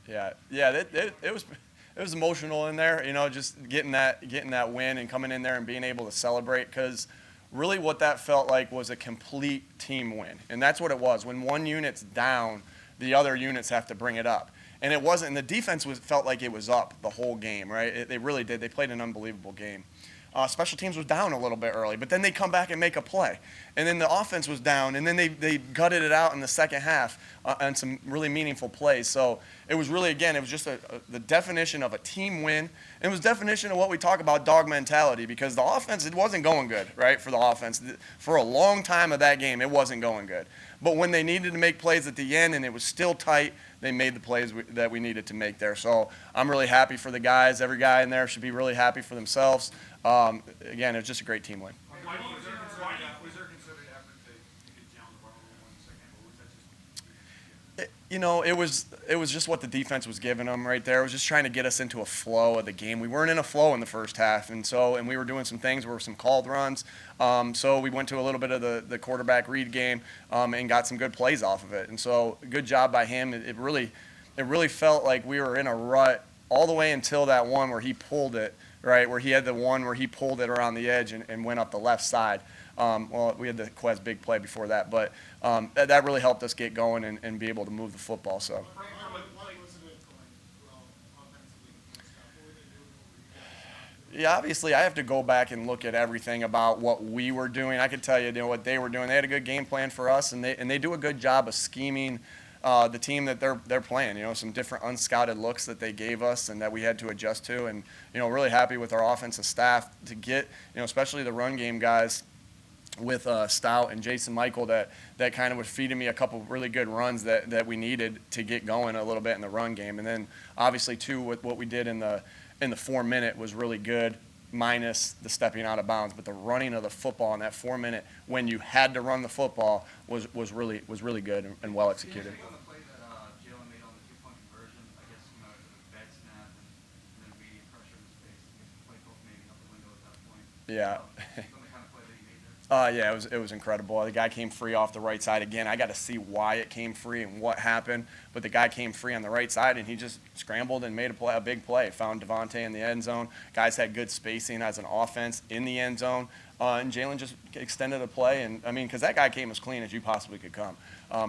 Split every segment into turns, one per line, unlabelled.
Yeah. It was emotional in there. Just getting that win and coming in there and being able to celebrate because really what that felt like was a complete team win, and that's what it was. When one unit's down, the other units have to bring it up, and it wasn't. And the defense felt like it was up the whole game, right? They really did. They played an unbelievable game. Special teams was down a little bit early, but then they come back and make a play. And then the offense was down, and then they gutted it out in the second half on some really meaningful plays. So it was really, again, it was just the definition of a team win. And it was definition of what we talk about, dog mentality, because the offense, it wasn't going good, right, for the offense. For a long time of that game, it wasn't going good. But when they needed to make plays at the end and it was still tight, they made the plays that we needed to make there. So I'm really happy for the guys. Every guy in there should be really happy for themselves. Again, it was just a great team win.
Was there concerted effort to get down the ball in 1 second, or was that just?
It was just what the defense was giving them right there. It was just trying to get us into a flow of the game. We weren't in a flow in the first half, and we were doing some things. There were some called runs, so we went to a little bit of the quarterback read game and got some good plays off of it. And so, good job by him. It really felt like we were in a rut all the way until that one where he pulled it. Right, where he had the one where he pulled it around the edge and went up the left side. Well, we had the Quez big play before that, but that really helped us get going and be able to move the football. So. Yeah, obviously, I have to go back and look at everything about what we were doing. I could tell you, what they were doing. They had a good game plan for us, and they do a good job of scheming the team that they're playing. Some different unscouted looks that they gave us and that we had to adjust to. And really happy with our offensive staff to get, especially the run game guys with Stout and Jason Michael that kind of was feeding me a couple of really good runs that we needed to get going a little bit in the run game. And then obviously too with what we did in the 4-minute was really good, minus the stepping out of bounds. But the running of the football in that 4-minute when you had to run the football was really good and well executed. Yeah. Yeah, it was incredible. The guy came free off the right side. Again, I got to see why it came free and what happened. But the guy came free on the right side, and he just scrambled and made a big play. Found Devontae in the end zone. Guys had good spacing as an offense in the end zone. And Jalen just extended the play. And, because that guy came as clean as you possibly could come.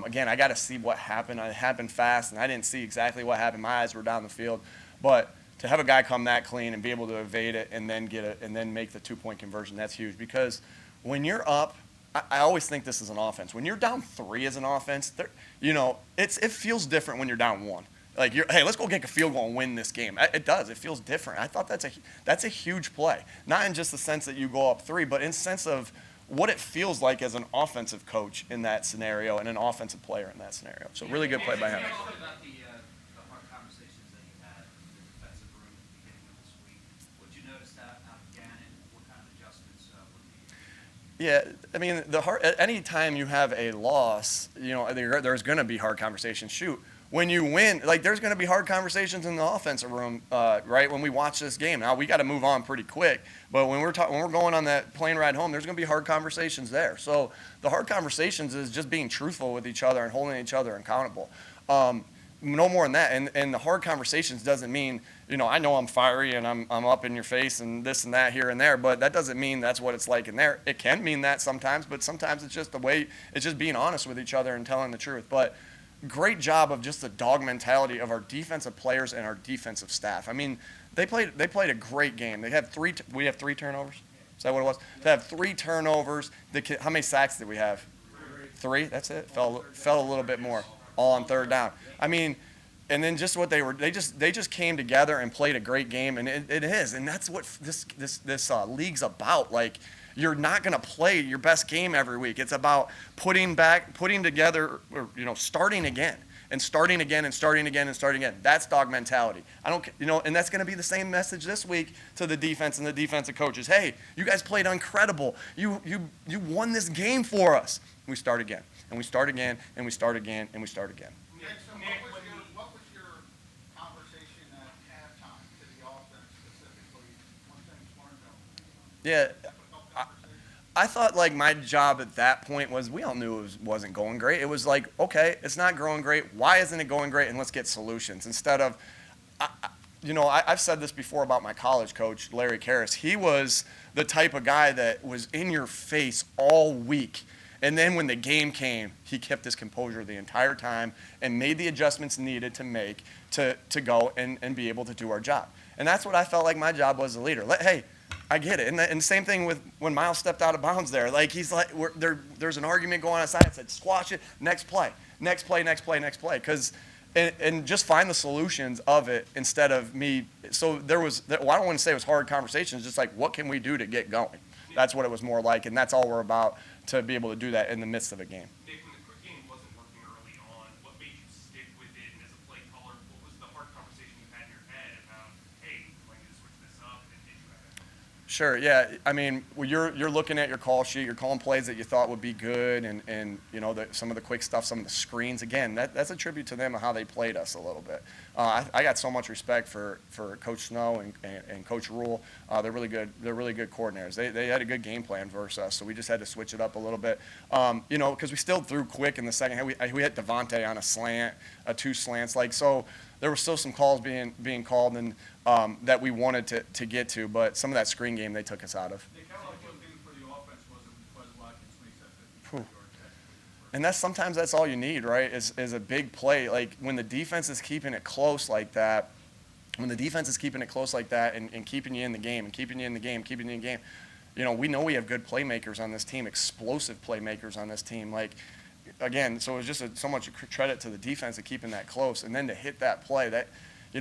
Again, I got to see what happened. It happened fast, and I didn't see exactly what happened. My eyes were down the field. But to have a guy come that clean and be able to evade it and then make the 2-point conversion, that's huge. Because when you're up, I always think this is an offense. When you're down 3 as an offense, it feels different when you're down 1. Like, hey, let's go get a field goal and win this game. It does. It feels different. I thought that's a huge play. Not in just the sense that you go up 3, but in the sense of what it feels like as an offensive coach in that scenario and an offensive player in that scenario. So really good play by him. Yeah, any time you have a loss, there's going to be hard conversations. Shoot, when you win, there's going to be hard conversations in the offensive room, right? When we watch this game, now we got to move on pretty quick. But when we're going on that plane ride home, there's going to be hard conversations there. So the hard conversations is just being truthful with each other and holding each other accountable. No more than that. And the hard conversations doesn't mean, I know I'm fiery and I'm up in your face and this and that here and there, but that doesn't mean that's what it's like in there. It can mean that sometimes, but sometimes it's just the way, it's just being honest with each other and telling the truth. But great job of just the dog mentality of our defensive players and our defensive staff. They played a great game. We have 3 turnovers. Is that what it was? To have 3 turnovers. How many sacks did we have? 3. That's it. Fell a little bit more. All on 3rd down. And then just what they just came together and played a great game, and it is, and that's what this league's about. Like, you're not going to play your best game every week. It's about putting together, or, starting again and starting again and starting again and starting again. That's dog mentality. And that's going to be the same message this week to the defense and the defensive coaches. Hey, you guys played incredible. You won this game for us. We start again, and we start again, and we start again, and we start again.
What was your conversation at halftime to the offense specifically once things weren't going?
Yeah, I thought like my job at that point was we all knew wasn't going great. It was like, okay, it's not growing great. Why isn't it going great? And let's get solutions instead of, I've said this before about my college coach, Larry Karras. He was the type of guy that was in your face all week. And then when the game came, he kept his composure the entire time and made the adjustments needed to make to go and be able to do our job. And that's what I felt like my job was as a leader. Hey, I get it. And same thing with when Miles stepped out of bounds there. Like, he's like, there's an argument going on outside. I said, squash it, next play, next play, next play, next play. And just find the solutions of it instead of me. So I don't want to say it was hard conversations, just like, what can we do to get going? That's what it was more like, and that's all we're about, to be able to do that in the midst of a game.
Nick, when the quick game wasn't working early on, what made you stick with it? And as a play caller, what was the hard conversation you had in your head about, hey, do I need to switch this up? And did you have that?
Sure, yeah. I mean, well, you're looking at your call sheet, you're calling plays that you thought would be good, and some of the quick stuff, some of the screens. Again, that's a tribute to them and how they played us a little bit. I got so much respect for Coach Snow and Coach Rule. They're really good. They're really good coordinators. They had a good game plan versus us, so we just had to switch it up a little bit. Because we still threw quick in the second half. We hit Devontae on a slant, two slants, so. There were still some calls being called and that we wanted to get to, but some of that screen game they took us out of.
Nick, how important thing for the offense was Watkins makes that 50 yard catch?
And sometimes that's all you need, right? Is a big play. Like when the defense is keeping it close like that, and keeping you in the game and keeping you in the game, we know we have good playmakers on this team, explosive playmakers on this team. Like, again, so it was just so much credit to the defense of keeping that close, and then to hit that play that,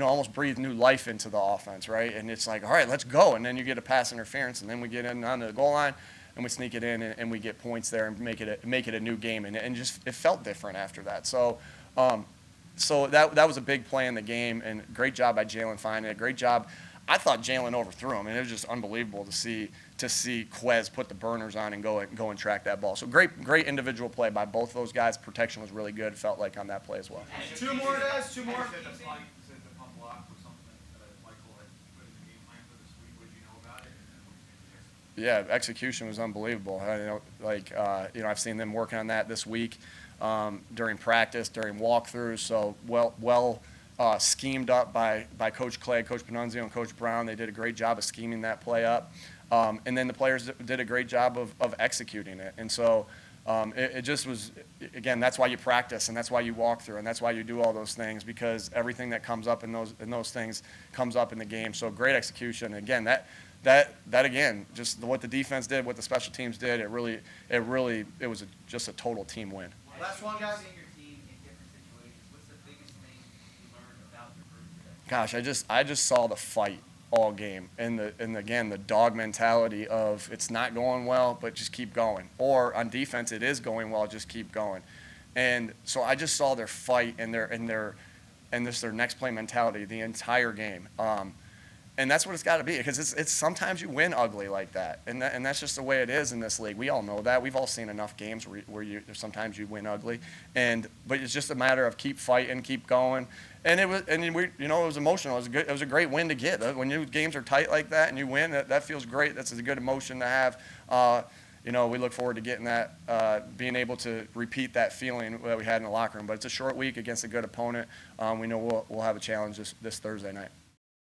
almost breathed new life into the offense, right? And it's like, all right, let's go. And then you get a pass interference, and then we get in onto the goal line, and we sneak it in, and we get points there and make it a new game. And just it felt different after that. So that was a big play in the game, and great job by Jalen finding it. Great job. I thought Jalen overthrew him, and it was just unbelievable to see Quez put the burners on and go and track that ball. So great individual play by both of those guys. Protection was really good, felt like, on that play as well.
Two more, guys. Two more.
You said the pump block was something that Michael had put in the game plan for this week. What did you know about it?
Yeah, execution was unbelievable. I've seen them working on that this week during practice, during walkthroughs. So schemed up by Coach Clay, Coach Panunzio, and Coach Brown. They did a great job of scheming that play up. And then the players did a great job of executing it. And so it just was, again, that's why you practice, and that's why you walk through, and that's why you do all those things, because everything that comes up in those things comes up in the game. So great execution. And again, that again, just what the defense did, what the special teams did, it was just a total team win.
Last one, guys. Seeing your team in different situations, what's the biggest thing you learned about your group today?
Gosh, I just saw the fight all game, and again the dog mentality of it's not going well, but just keep going. Or on defense, it is going well, just keep going. And so I just saw their fight and their next play mentality the entire game. And that's what it's got to be, because it's sometimes you win ugly like that, and that's just the way it is in this league. We all know that. We've all seen enough games where sometimes you win ugly, but it's just a matter of keep fighting, keep going. And it was emotional. It was a great win to get. When your games are tight like that and you win, that feels great. That's a good emotion to have. We look forward to getting that, being able to repeat that feeling that we had in the locker room. But it's a short week against a good opponent. We know we'll have a challenge this Thursday night.